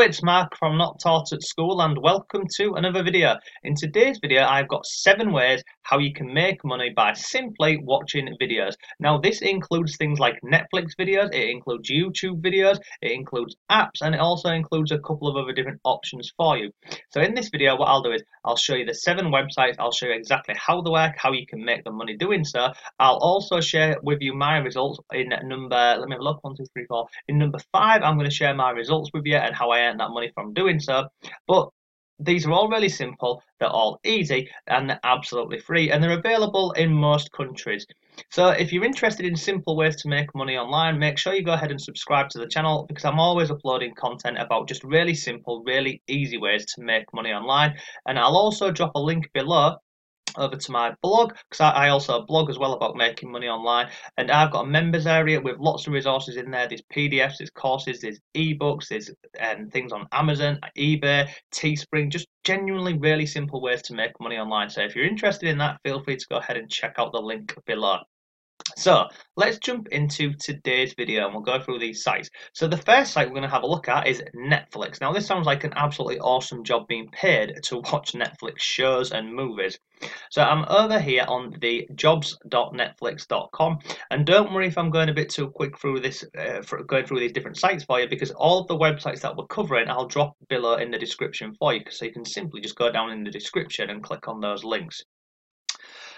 it's Mark from Not Taught at School and welcome to another video. In today's video I've got 7 ways how you can make money by simply watching videos. Now this includes things like Netflix videos, it includes YouTube videos, it includes apps, and it also includes a couple of other different options for you. So in this video what I'll do is I'll show you the 7 websites, I'll show you exactly how they work, how you can make the money doing so. I'll also share with you my results in number, let me have a look, 1, 2, 3, 4. In number 5 I'm going to share my results with you and how I earn that money from doing so. But these are all really simple, they're all easy, and they're absolutely free, and they're available in most countries. So if you're interested in simple ways to make money online, make sure you go ahead and subscribe to the channel, because I'm always uploading content about just really simple, really easy ways to make money online. And I'll also drop a link below over to my blog, because I also blog as well about making money online, and I've got a members area with lots of resources in there. There's PDFs, there's courses, there's ebooks, there's things on Amazon, eBay, Teespring, just genuinely really simple ways to make money online. So if you're interested in that, feel free to go ahead and check out the link below. So let's jump into today's video and we'll go through these sites. So the first site we're going to have a look at is Netflix. Now this sounds like an absolutely awesome job being paid to watch Netflix shows and movies. So I'm over here on the jobs.netflix.com, and don't worry if I'm going a bit too quick through this, going through these different sites for you, because all of the websites that we're covering I'll drop below in the description for you, so you can simply just go down in the description and click on those links.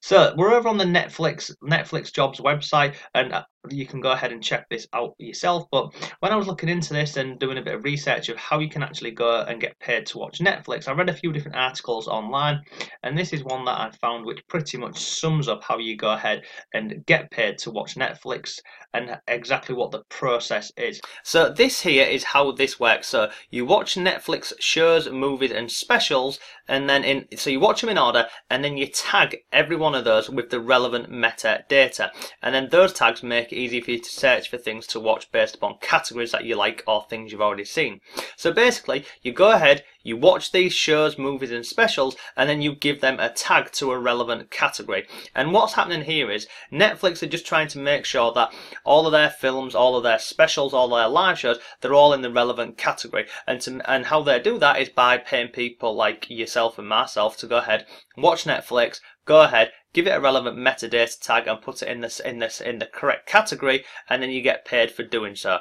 So we're over on the Netflix jobs website, and you can go ahead and check this out yourself. But when I was looking into this and doing a bit of research of how you can actually go and get paid to watch Netflix, I read a few different articles online, and this is one that I found which pretty much sums up how you go ahead and get paid to watch Netflix and exactly what the process is. So this here is how this works. So you watch Netflix shows, movies and specials, and then so you watch them in order, and then you tag every one of those with the relevant metadata, and then those tags make it easy for you to search for things to watch based upon categories that you like or things you've already seen. So basically you go ahead, you watch these shows, movies and specials, and then you give them a tag to a relevant category. And what's happening here is Netflix are just trying to make sure that all of their films, all of their specials, all their live shows, they're all in the relevant category. And how they do that is by paying people like yourself and myself to go ahead, watch Netflix, go ahead, give it a relevant metadata tag and put it in the correct category, and then you get paid for doing so.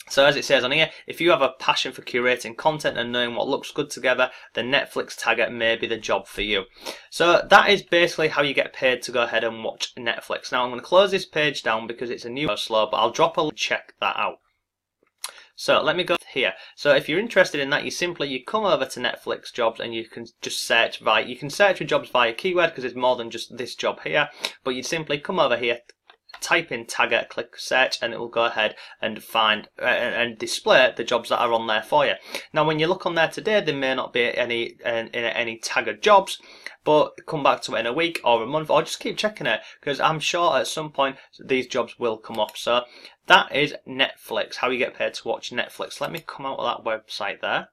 So as it says on here, if you have a passion for curating content and knowing what looks good together, the Netflix tagger may be the job for you. So that is basically how you get paid to go ahead and watch Netflix. Now I'm going to close this page down because it's a new slow, but I'll drop a link to check that out. So let me go here. So if you're interested in that, you come over to Netflix jobs and you can just search you can search for jobs via keyword, because there's more than just this job here, but you'd simply come over here, type in tagger, click search, and it will go ahead and find and display the jobs that are on there for you. Now when you look on there today, there may not be any tagger jobs, but come back to it in a week or a month, or just keep checking it, because I'm sure at some point these jobs will come up. So that is Netflix, how you get paid to watch Netflix. Let me come out of that website there,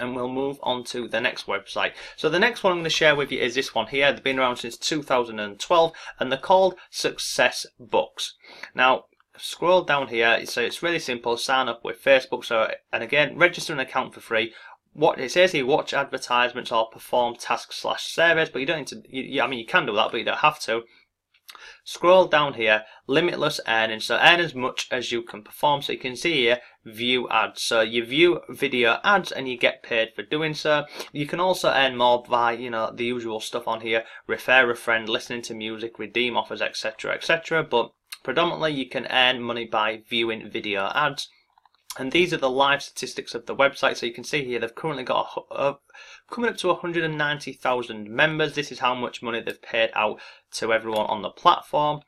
and we'll move on to the next website. So the next one I'm going to share with you is this one here. They've been around since 2012 and they're called Success Books. Now scroll down here, so it's really simple. Sign up with Facebook, and again, register an account for free. What it says here, watch advertisements or perform tasks/surveys, but you don't need to, I mean you can do that, but you don't have to. Scroll down here, limitless earning, so earn as much as you can perform. So you can see here, view ads, so you view video ads and you get paid for doing so. You can also earn more by, the usual stuff on here, refer a friend, listening to music, redeem offers, etc, etc, but predominantly you can earn money by viewing video ads. And these are the live statistics of the website. So you can see here they've currently got coming up to 190,000 members. This is how much money they've paid out to everyone on the platform,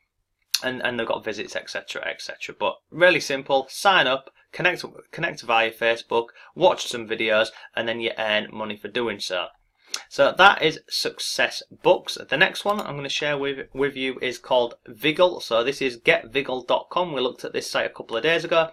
and they've got visits, etc, etc. But really simple. Sign up, connect via Facebook, watch some videos, and then you earn money for doing so. So that is Success Books. The next one I'm going to share with you is called Vigil. So this is getvigil.com. We looked at this site a couple of days ago.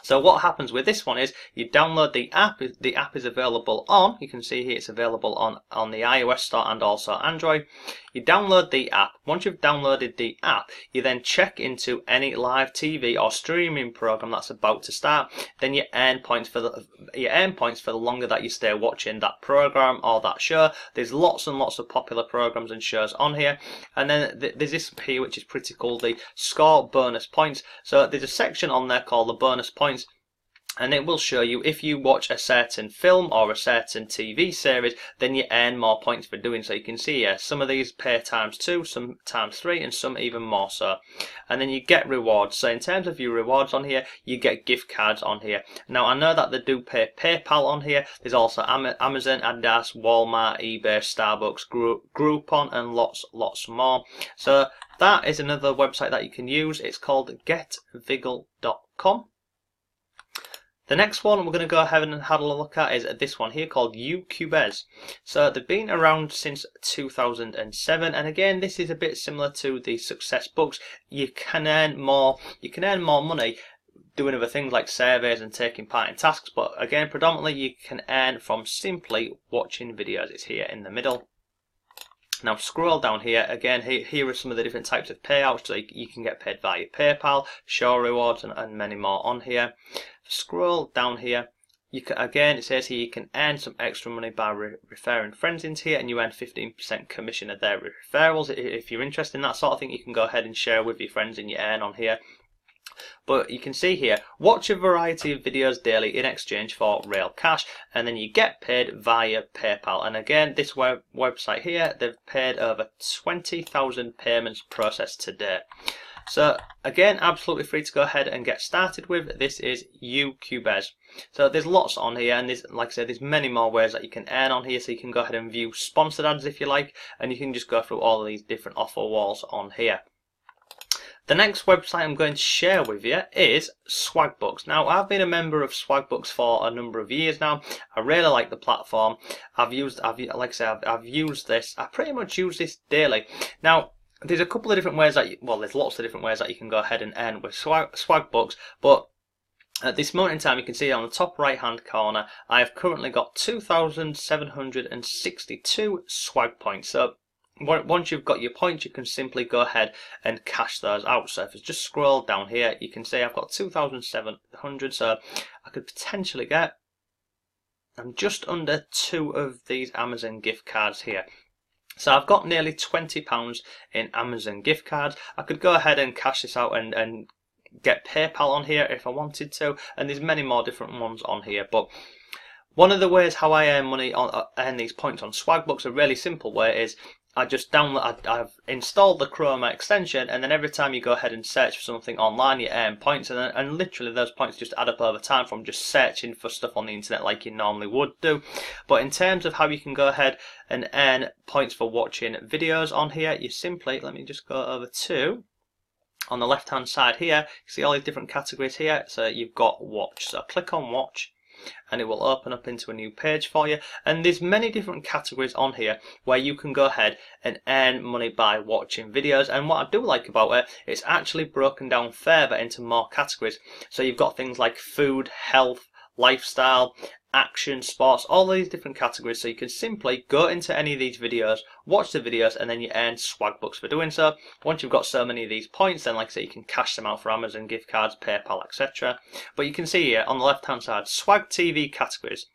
So what happens with this one is you download the app. The app is available on, you can see here it's available on the iOS store and also Android. You download the app. Once you've downloaded the app, you then check into any live TV or streaming program that's about to start. Then you earn points for the longer that you stay watching that program or that show. There's lots and lots of popular programs and shows on here. And then there's this here which is pretty cool, the score bonus points. So there's a section on there called the bonus points, and it will show you if you watch a certain film or a certain TV series, then you earn more points for doing so. You can see here some of these pay ×2, some ×3, and some even more so. And then you get rewards. So in terms of your rewards on here, you get gift cards on here. Now I know that they do pay PayPal on here. There's also Amazon, Adidas, Walmart, eBay, Starbucks, Groupon, and lots more. So that is another website that you can use. It's called getvigil.com. The next one we're going to go ahead and have a look at is this one here called Ucubez. So they've been around since 2007, and again this is a bit similar to the success books. You can earn more money doing other things like surveys and taking part in tasks, but again predominantly you can earn from simply watching videos. It's here in the middle. Now scroll down here, again here are some of the different types of payouts. So you can get paid via PayPal, show rewards, and many more on here. Scroll down here, you can, again it says here you can earn some extra money by referring friends into here, and you earn 15% commission of their referrals. If you're interested in that sort of thing, you can go ahead and share with your friends and you earn on here. But you can see here, watch a variety of videos daily in exchange for real cash, and then you get paid via PayPal. And again, this website here, they've paid over 20,000 payments processed to date. So again, absolutely free to go ahead and get started with. This is Ucubez. So there's lots on here, and there's, like I said, there's many more ways that you can earn on here. So you can go ahead and view sponsored ads if you like, and you can just go through all of these different offer walls on here. The next website I'm going to share with you is Swagbooks. Now, I've been a member of Swagbooks for a number of years now. I really like the platform. I've used this. I pretty much use this daily. Now, there's a couple of different ways that there's lots of different ways that you can go ahead and earn with Swagbooks, but at this moment in time, you can see on the top right hand corner, I've currently got 2,762 swag points. So once you've got your points, you can simply go ahead and cash those out. So if I just scroll down here, you can see I've got 2,700, so I could potentially get just under 2 of these Amazon gift cards here. So I've got nearly £20 in Amazon gift cards. I could go ahead and cash this out and get PayPal on here if I wanted to, and there's many more different ones on here. But one of the ways how I earn these points on Swagbooks, a really simple way, is I've installed the Chroma extension, and then every time you go ahead and search for something online, you earn points, and literally those points just add up over time from just searching for stuff on the internet like you normally would do. But in terms of how you can go ahead and earn points for watching videos on here, you simply, let me just go over to, on the left hand side here, you see all these different categories here. So you've got watch, so click on watch, and it will open up into a new page for you, and there's many different categories on here where you can go ahead and earn money by watching videos. And what I do like about it, it's actually broken down further into more categories. So you've got things like food, health, lifestyle, action, sports, all these different categories. So you can simply go into any of these videos, watch the videos, and then you earn Swagbooks for doing so. Once you've got so many of these points, then like I say, you can cash them out for Amazon gift cards, PayPal, etc. But you can see here on the left hand side, Swag TV categories: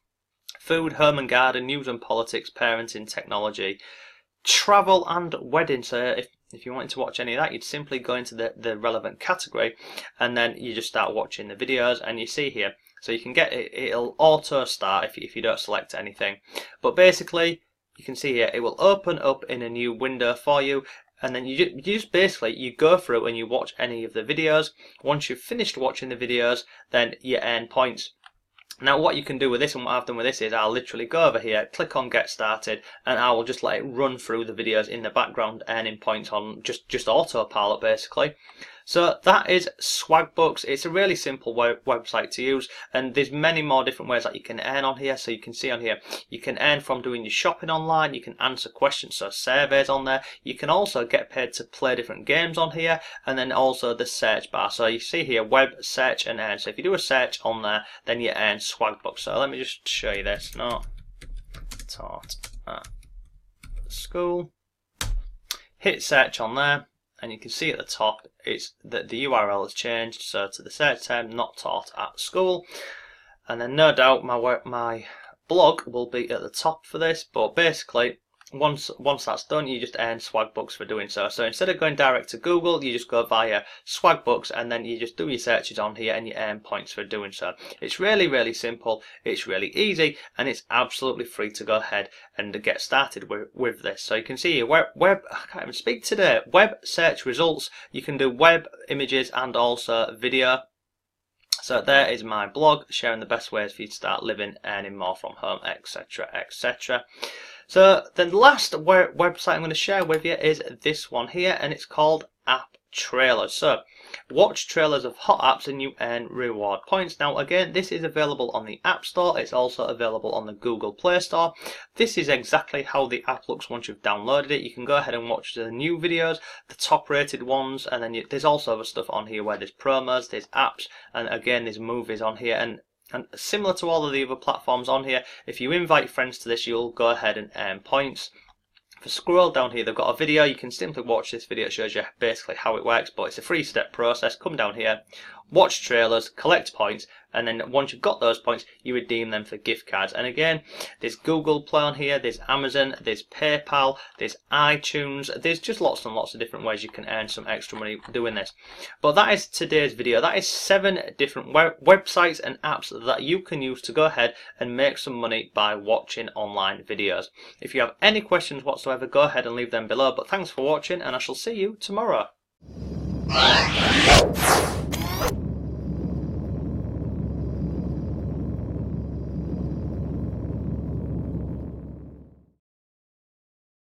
food, home and garden, news and politics, parenting, technology, travel, and wedding. So if you wanted to watch any of that, you'd simply go into the relevant category, and then you just start watching the videos. And you see here, so you can get it, it'll auto start if you don't select anything. But basically, you can see here, it will open up in a new window for you, and then you just basically you go through and you watch any of the videos. Once you've finished watching the videos, then you earn points. Now what you can do with this, and what I've done with this, is I'll literally go over here, click on get started, and I will just let it run through the videos in the background, earning points on just autopilot basically. So that is Swagbooks. It's a really simple website to use, and there's many more different ways that you can earn on here. So you can see on here, you can earn from doing your shopping online, you can answer questions, so surveys on there. You can also get paid to play different games on here, and then also the search bar. So you see here, web, search and earn. So if you do a search on there, then you earn Swagbooks. So let me just show you this. Not taught at school. Hit search on there, and you can see at the top it's that the URL has changed, so to the search term not taught at school. And then no doubt my blog will be at the top for this, but basically once that's done, you just earn Swagbooks for doing so. So instead of going direct to Google, you just go via Swagbooks, and then you just do your searches on here and you earn points for doing so. It's really simple, it's really easy, and it's absolutely free to go ahead and get started with this. So you can see here, web I can't even speak today, web search results. You can do web, images and also video. So there is my blog sharing the best ways for you to start living, earning more from home, etc, etc. So the last website I'm going to share with you is this one here, and it's called App Trailers. So watch trailers of hot apps and you earn reward points. Now again, this is available on the App Store. It's also available on the Google Play Store. This is exactly how the app looks once you've downloaded it. You can go ahead and watch the new videos, the top rated ones, and then there's also other stuff on here where there's promos, there's apps, and again there's movies on here. And similar to all of the other platforms on here, if you invite friends to this, you'll go ahead and earn points. If you scroll down here, they've got a video. You can simply watch this video. It shows you basically how it works, but it's a 3-step process. Come down here, watch trailers, collect points, and then once you've got those points, you redeem them for gift cards. And again, there's Google Play on here, there's Amazon, there's PayPal, there's iTunes. There's just lots and lots of different ways you can earn some extra money doing this. But that is today's video. That is 7 different websites and apps that you can use to go ahead and make some money by watching online videos. If you have any questions whatsoever, go ahead and leave them below. But thanks for watching, and I shall see you tomorrow.